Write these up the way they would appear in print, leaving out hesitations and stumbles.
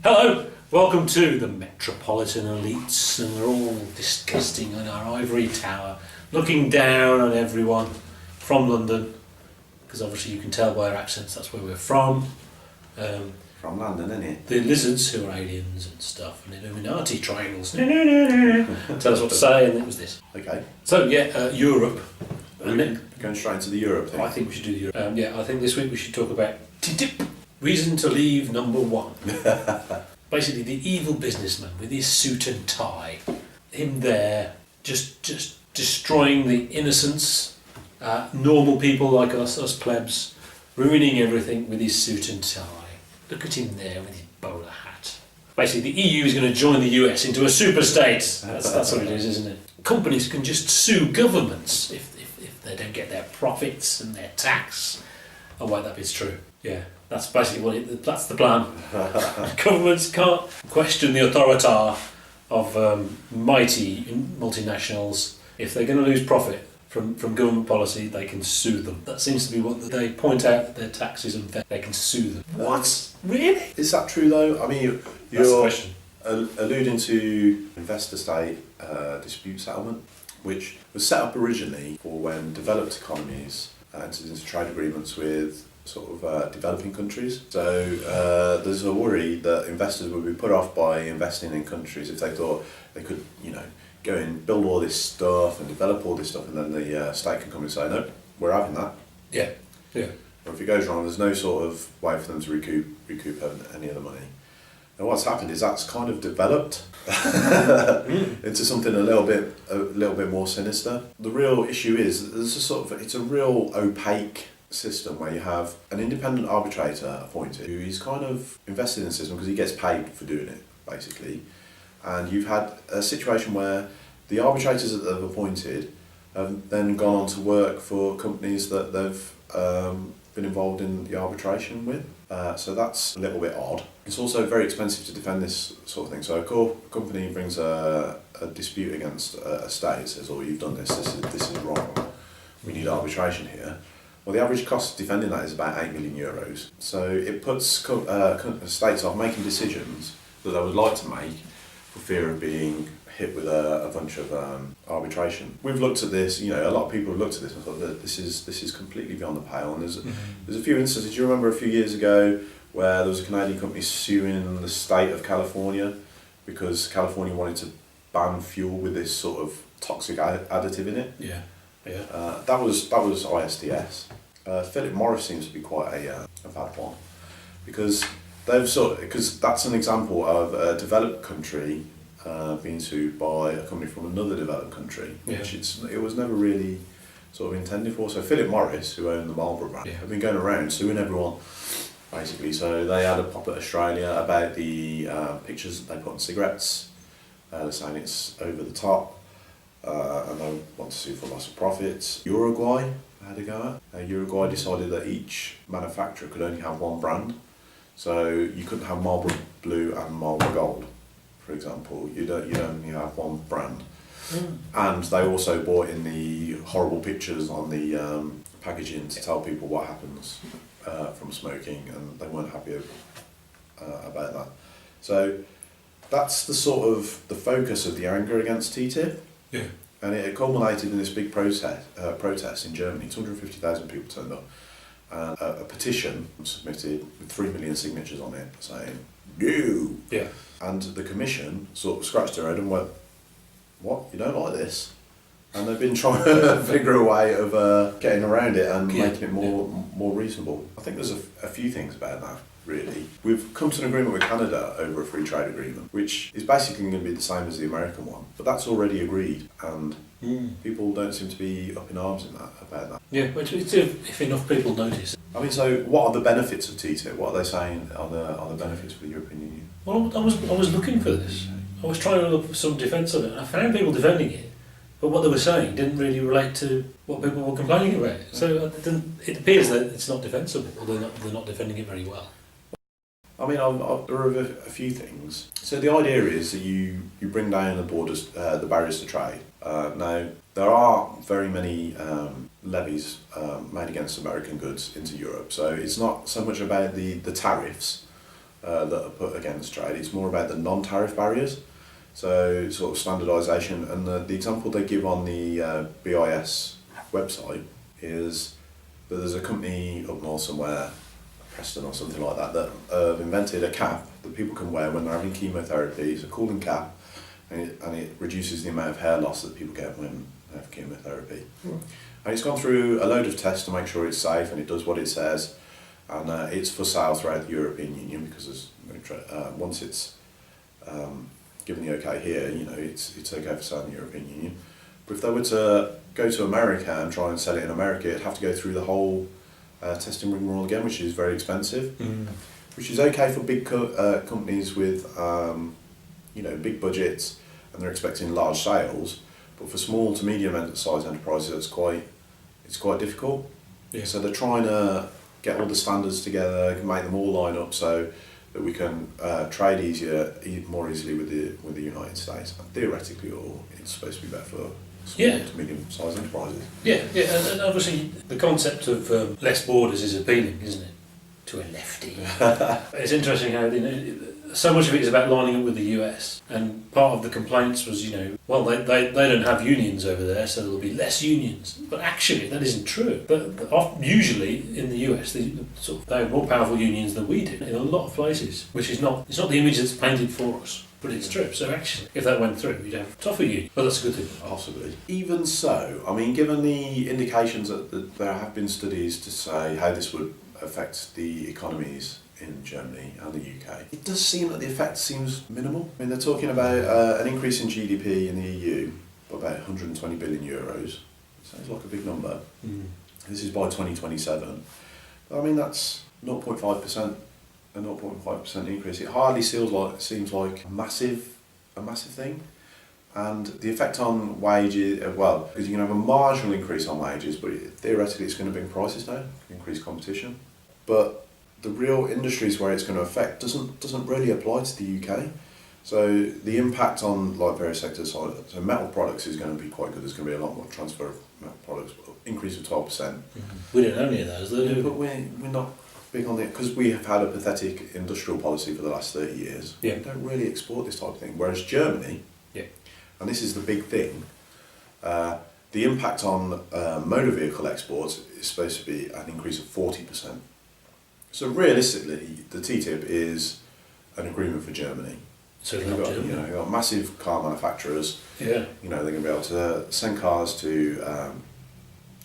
Hello, welcome to the Metropolitan Elites, and we're all disgusting on our ivory tower, looking down on everyone from London, because obviously you can tell by our accents that's where we're from. From London, isn't it? The lizards who are aliens and stuff, and Illuminati triangles. Tell us what to say, and it was this. Okay. So yeah, Europe. Going straight into the Europe thing. I think we should do the Europe. I think this week we should talk about TTIP. Reason to leave number one. Basically, the evil businessman with his suit and tie. Him there, just destroying the innocents, normal people like us plebs, ruining everything with his suit and tie. Look at him there with his bowler hat. Basically, the EU is going to join the US into a super state. That's what it is, isn't it? Companies can just sue governments if they don't get their profits and their tax. Oh wait, that bit's true. Yeah, that's basically that's the plan. Governments can't question the authority of mighty multinationals. If they're going to lose profit from government policy, they can sue them. That seems to be what they point out, that their taxes and they can sue them. What? Really? Is that true though? I mean, That's the you're question. alluding to investor-state dispute settlement, which was set up originally for when developed economies entered into trade agreements with sort of developing countries. So there's a worry that investors would be put off by investing in countries if they thought they could, go and build all this stuff and develop all this stuff, and then the state can come and say, no, we're having that. Yeah. Or if it goes wrong, there's no sort of way for them to recoup any of the money. And what's happened is that's kind of developed into something a little bit more sinister. The real issue is it's a real opaque system where you have an independent arbitrator appointed who is kind of invested in the system because he gets paid for doing it, basically. And you've had a situation where the arbitrators that they've appointed have then gone on to work for companies that they've been involved in the arbitration with. So that's a little bit odd. It's also very expensive to defend this sort of thing. So a company brings a dispute against a state, says, "Oh, you've done this is wrong. We need arbitration here." Well, the average cost of defending that is about €8 million. So it puts states off making decisions that they would like to make for fear of being hit with a bunch of arbitration. We've looked at this, a lot of people have looked at this and thought that this is completely beyond the pale. And there's a few instances. Do you remember a few years ago where there was a Canadian company suing the state of California because California wanted to ban fuel with this sort of toxic additive in it? Yeah. That was ISDS. Philip Morris seems to be quite a bad one because because that's an example of a developed country being sued by a company from another developed country, which it was never really sort of intended for. So Philip Morris, who owned the Marlboro brand, have been going around suing everyone, basically. So they had a pop at Australia about the pictures that they put on cigarettes. They're saying it's over the top, and they want to sue for loss of profits. Uruguay had a go at. Uruguay decided that each manufacturer could only have one brand. So you couldn't have Marlboro Blue and Marlboro Gold, for example. You'd only have one brand. And they also brought in the horrible pictures on the packaging to tell people what happens from smoking, and they weren't happy about that. So that's the sort of the focus of the anger against TTIP. Yeah. And it culminated in this big protest in Germany. 250,000 people turned up. And a petition submitted with 3 million signatures on it saying, "No!" Yeah. And the commission sort of scratched their head and went, "What? You don't like this?" And they've been trying to figure a way of getting around it and making it more reasonable. I think there's a few things about that, really. We've come to an agreement with Canada over a free trade agreement, which is basically going to be the same as the American one. But that's already agreed, and people don't seem to be up in arms about that. Yeah, which if enough people notice. I mean, so what are the benefits of TTIP? What are they saying are the benefits for the European Union? Well, I was looking for this. I was trying to look for some defence of it, and I found people defending it, but what they were saying didn't really relate to what people were complaining about. So it appears that it's not defensible, or they're not defending it very well. I mean, there are a few things. So the idea is that you bring down the barriers to trade. Now, there are very many levies made against American goods into Europe, so it's not so much about the tariffs that are put against trade. It's more about the non-tariff barriers. So sort of standardisation, and the example they give on the BIS website is that there's a company up north somewhere, Preston or something like that, that have invented a cap that people can wear when they're having chemotherapy. It's a cooling cap, and it reduces the amount of hair loss that people get when they have chemotherapy. And it's gone through a load of tests to make sure it's safe and it does what it says, and it's for sale throughout the European Union because there's no once it's given the okay here, it's okay for sale in the European Union. But if they were to go to America and try and sell it in America, it'd have to go through the whole testing rigmarole again, which is very expensive. Which is okay for big companies with big budgets and they're expecting large sales, but for small to medium-sized enterprises, it's quite difficult. Yeah. So they're trying to get all the standards together, make them all line up so that we can trade more easily with the United States. And theoretically, it's supposed to be better for small to medium-sized enterprises. Yeah, and obviously the concept of less borders is appealing, isn't it, to a lefty? It's interesting how so much of it is about lining up with the US, and part of the complaints was, they don't have unions over there, so there'll be less unions. But actually, that isn't true. But usually in the US, they have more powerful unions than we do in a lot of places, which is it's not the image that's painted for us. But it's true. So actually, if that went through, you'd have tougher unions. But that's a good thing. Possibly. Even so, given the indications that there have been studies to say how this would affect the economies in Germany and the UK, it does seem that the effect seems minimal. They're talking about an increase in GDP in the EU by about 120 billion euros. Sounds like a big number. This is by 2027. But that's 0.5%. A 0.5% increase. It hardly seems like a massive thing, and the effect on wages, because you can have a marginal increase on wages, but theoretically it's going to bring prices down, increase competition. But the real industries where it's going to affect doesn't really apply to the UK. So the impact on various sectors, so metal products is going to be quite good. There's going to be a lot more transfer of metal products, increase of 12%. We don't own any of those, though, do we? But we're not big on it because we have had a pathetic industrial policy for the last 30 years. Yeah. We don't really export this type of thing. Whereas Germany, and this is the big thing, the impact on motor vehicle exports is supposed to be an increase of 40%. So realistically, the TTIP is an agreement for Germany. So you've got massive car manufacturers. Yeah. They're going to be able to send cars to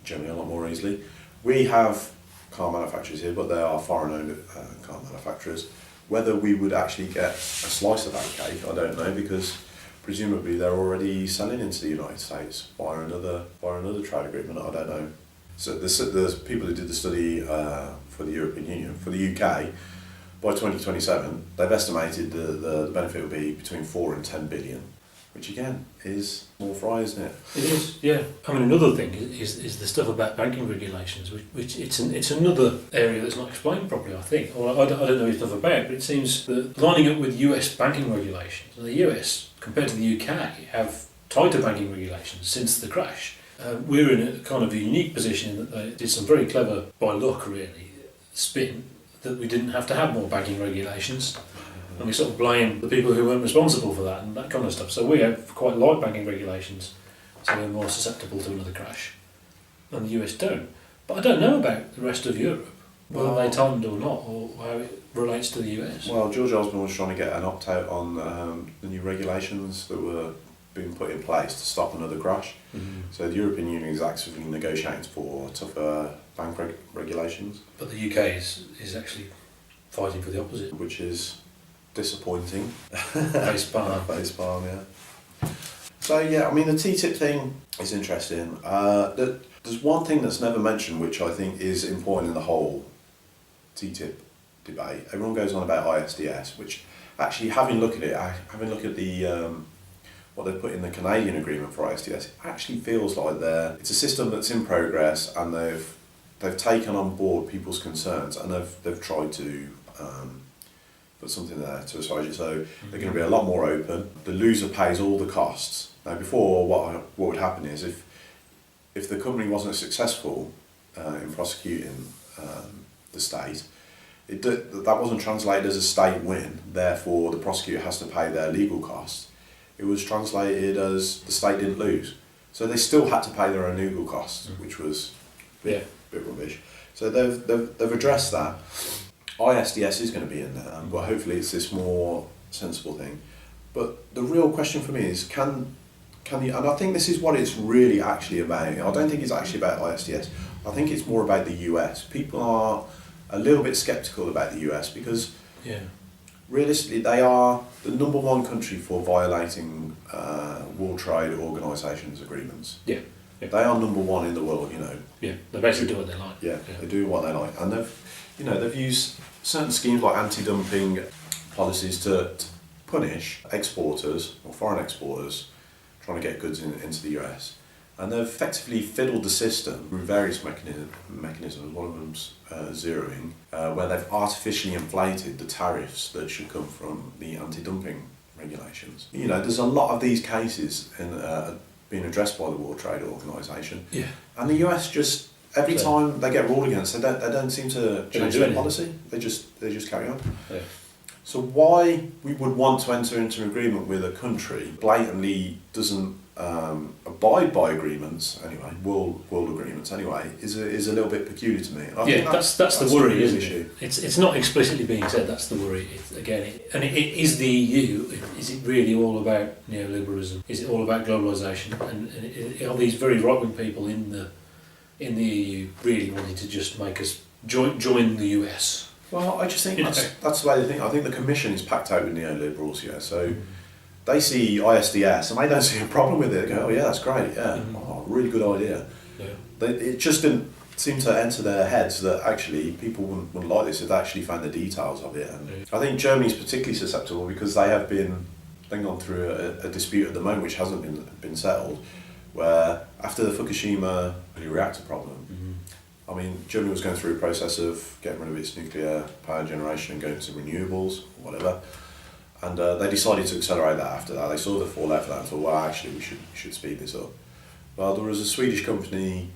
Germany a lot more easily. We have car manufacturers here, but they are foreign-owned car manufacturers. Whether we would actually get a slice of that cake, I don't know, because presumably they're already selling into the United States via another trade agreement. I don't know. So there's people who did the study for the European Union, for the UK. By 2027, they've estimated the benefit will be between 4 and 10 billion. Which again is more fry, isn't it? It is, yeah. Another thing is the stuff about banking regulations, which it's another area that's not explained properly, I think. Or I don't know enough about it, but it seems that lining up with US banking regulations, the US, compared to the UK, have tighter banking regulations since the crash. We're in a kind of a unique position in that they did some very clever, by luck really, spin, that we didn't have to have more banking regulations. And we sort of blame the people who weren't responsible for that and that kind of stuff. So we have quite light banking regulations, so we're more susceptible to another crash. And the US don't. But I don't know about the rest of Europe, whether they tightened or not, or how it relates to the US. Well, George Osborne was trying to get an opt-out on the new regulations that were being put in place to stop another crash. Mm-hmm. So the European Union is actively negotiating for tougher bank regulations. But the UK is actually fighting for the opposite. Which is disappointing. Face palm. Face palm, yeah. So yeah, the TTIP thing is interesting. There's one thing that's never mentioned, which I think is important in the whole TTIP debate. Everyone goes on about ISDS, which actually, having looked at the what they've put in the Canadian agreement for ISDS, it actually feels like it's a system that's in progress, and they've taken on board people's concerns, and they've tried to put something there to assuage it. So they're going to be a lot more open. The loser pays all the costs. Now, before, what would happen is if the company wasn't successful in prosecuting the state, that wasn't translated as a state win, therefore the prosecutor has to pay their legal costs. It was translated as the state didn't lose. So they still had to pay their own legal costs, which was a bit rubbish. So they've addressed that. ISDS is going to be in there, but hopefully it's this more sensible thing. But the real question for me is, can you, and I think this is what it's really actually about. I don't think it's actually about ISDS. I think it's more about the US. People are a little bit sceptical about the US because realistically they are the number one country for violating World Trade Organisation's agreements. Yeah. They are number one in the world, you know. Yeah, they basically do what they like. Yeah, they do what they like. And they've used certain schemes like anti-dumping policies to punish exporters or foreign exporters trying to get goods into the US. And they've effectively fiddled the system through various mechanisms, one of them's zeroing, where they've artificially inflated the tariffs that should come from the anti-dumping regulations. You know, there's a lot of these cases being addressed by the World Trade Organisation. Yeah. And the US just, every time they get ruled against, they don't seem to change their policy. They just carry on. Yeah. So why we would want to enter into an agreement with a country blatantly doesn't abide by agreements anyway, world agreements anyway, is a little bit peculiar to me. And I think that's the worry, isn't it? It's not explicitly being said. That's the worry. It is the EU. Is it really all about neoliberalism? Is it all about globalisation? And are these very right-wing people in the EU really wanting to just make us join the US? Well, I just think that's the way they think. I think the Commission is packed out with neoliberals, so they see ISDS and they don't see a problem with it. They go, oh yeah, that's great, really good idea. Yeah. It just didn't seem to enter their heads that actually people wouldn't like this if they actually found the details of it. And I think Germany's particularly susceptible because they've gone through a dispute at the moment which hasn't been settled, where after the Fukushima reactor problem, I mean, Germany was going through a process of getting rid of its nuclear power generation and going to renewables or whatever. And they decided to accelerate that after that. They saw the fallout for that and thought, well, actually, we should speed this up. Well, there was a Swedish company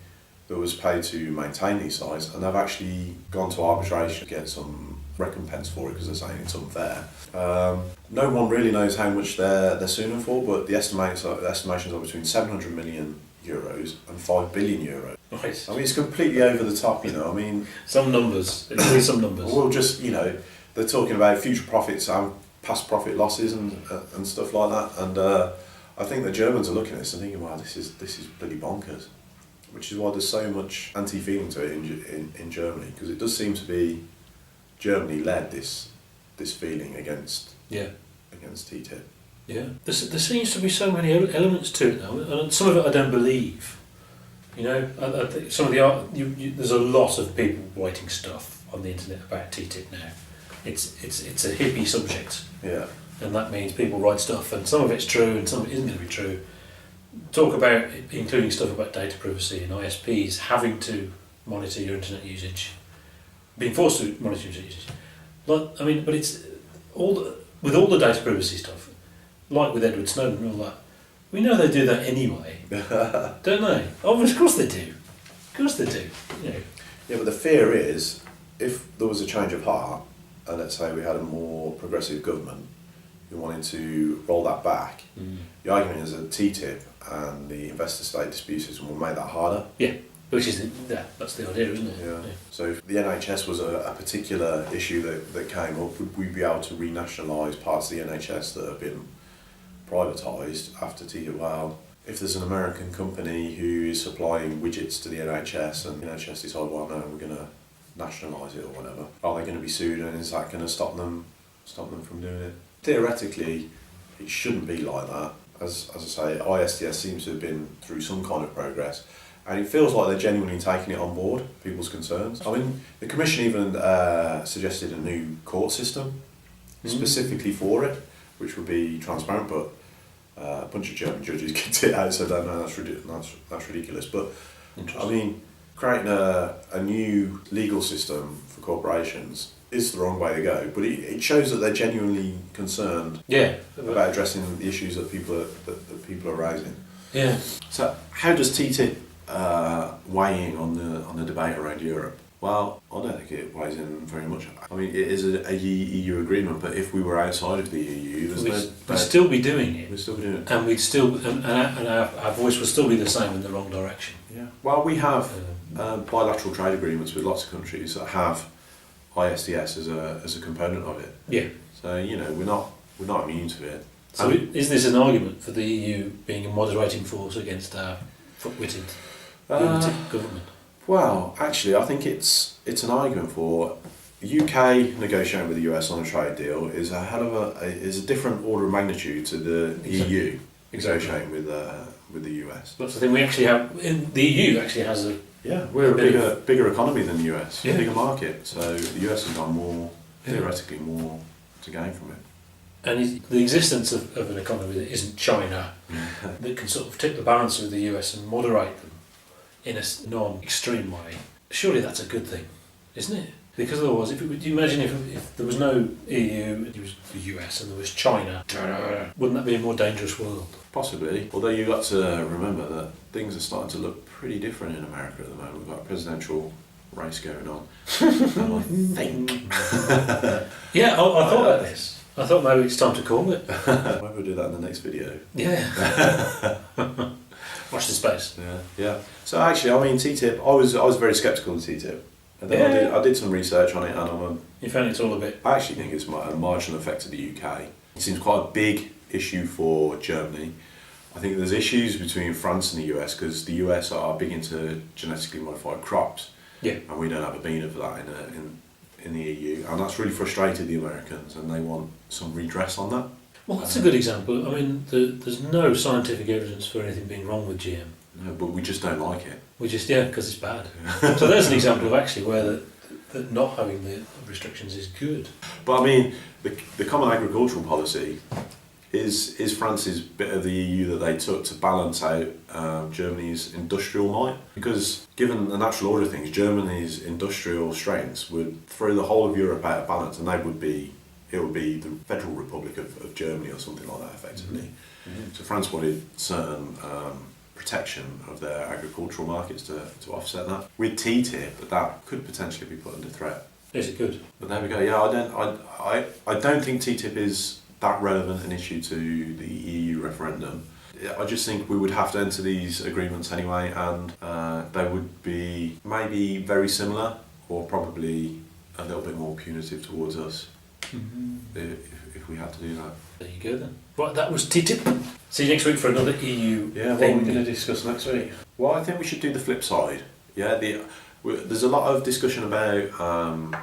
that was paid to maintain these sites, and they've actually gone to arbitration to get some recompense for it because they're saying it's unfair. No one really knows how much they're suing them for, but the estimations are between 700 million euros and 5 billion euros. Nice. I mean, it's completely over the top, I mean... Some numbers. Some numbers. Well, just, they're talking about future profits and past profit losses and stuff like that. And I think the Germans are looking at this and thinking, wow, this is bloody bonkers. Which is why there's so much anti-feeling to it in Germany, because it does seem to be Germany-led, this feeling against TTIP. Yeah, there seems to be so many elements to it now, and some of it I don't believe. I think some of there's a lot of people writing stuff on the internet about TTIP now. It's a hippie subject. Yeah. And that means people write stuff, and some of it's true, and some of it isn't going to be true. Talk about including stuff about data privacy and ISPs having to monitor your internet usage, being forced to monitor your usage. But it's with all the data privacy stuff. Like with Edward Snowden and all that, we know they do that anyway, don't they? Oh, of course they do. Of course they do. Yeah, but the fear is, if there was a change of heart, and let's say we had a more progressive government who wanted to roll that back, the argument is that TTIP and the investor-state dispute system will make that harder. Yeah, which is that's the idea, isn't it? Yeah. So if the NHS was a particular issue that came up, would we be able to renationalise parts of the NHS that have been privatised after TTIP? Well, if there's an American company who is supplying widgets to the NHS and the NHS decide, well, no, we're going to nationalise it or whatever, are they going to be sued, and is that going to stop them from doing it? Theoretically, it shouldn't be like that. As I say, ISDS seems to have been through some kind of progress, and it feels like they're genuinely taking it on board, people's concerns. I mean, the Commission even suggested a new court system specifically for it, which would be transparent, but a bunch of German judges kicked it out, so I don't know, that's ridiculous. But I mean, creating a new legal system for corporations is the wrong way to go, but it shows that they're genuinely concerned about addressing the issues that people are raising. Yeah. So how does TTIP weigh in on the debate around Europe? Well, I don't think it weighs in very much. I mean, it is a EU agreement, but if we were outside of the EU, we'd still be doing it. We'd still be doing it. And we'd still, and our voice would still be the same in the wrong direction. Yeah. Well, we have bilateral trade agreements with lots of countries that have ISDS as a component of it. Yeah. So we're not immune to it. So is this an argument for the EU being a moderating force against our fuck-witted lunatic government? Well, actually, I think it's an argument for the UK negotiating with the US on a trade deal is a different order of magnitude to the EU negotiating with the US. That's the thing. We actually have the EU actually has a we're a bigger economy than the US, yeah. a bigger market. So the US has got theoretically more to gain from it. And the existence of an economy that isn't China, that can sort of tip the balance with the US and moderate them in a non-extreme way, surely that's a good thing, isn't it? Because otherwise, do you imagine if there was no EU, it was the US and there was China, wouldn't that be a more dangerous world? Possibly, although you've got to remember that things are starting to look pretty different in America at the moment. We've got a presidential race going on, and I think... Yeah, I thought about this. I thought maybe it's time to call it. Maybe we'll do that in the next video. Yeah. Watch the space. Yeah. So actually, I mean, TTIP, I was very sceptical of TTIP. And then I did some research on it, and you found it's all a bit... I actually think it's a marginal effect to the UK. It seems quite a big issue for Germany. I think there's issues between France and the US, because the US are big into genetically modified crops. Yeah. And we don't have a bean for that in the EU, and that's really frustrated the Americans, and they want some redress on that. Well, that's a good example. I mean, there's no scientific evidence for anything being wrong with GM. No, but we just don't like it. We just, because it's bad. So there's an example of actually where that not having the restrictions is good. But I mean, the common agricultural policy is France's bit of the EU that they took to balance out Germany's industrial might. Because given the natural order of things, Germany's industrial strengths would throw the whole of Europe out of balance, and it would be the Federal Republic of Germany or something like that, effectively. Mm-hmm. So France wanted certain protection of their agricultural markets to offset that. With TTIP, that could potentially be put under threat. Yes, it could. But there we go. Yeah, I don't think TTIP is that relevant an issue to the EU referendum. I just think we would have to enter these agreements anyway, and they would be maybe very similar, or probably a little bit more punitive towards us. Mm-hmm. If we had to do that. There you go then. Right, that was TTIP. See you next week for another EU thing. What are we going to discuss next week? Well, I think we should do the flip side. Yeah, there's a lot of discussion about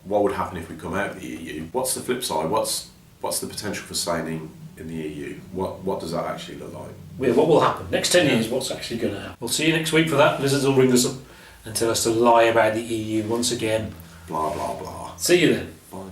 what would happen if we come out of the EU. What's the flip side? What's the potential for staying in the EU? What does that actually look like? Yeah, what will happen? Next 10 years, what's actually going to happen? We'll see you next week for that. Lizards will ring us up and tell us to lie about the EU once again. Blah, blah, blah. See you then. Bye.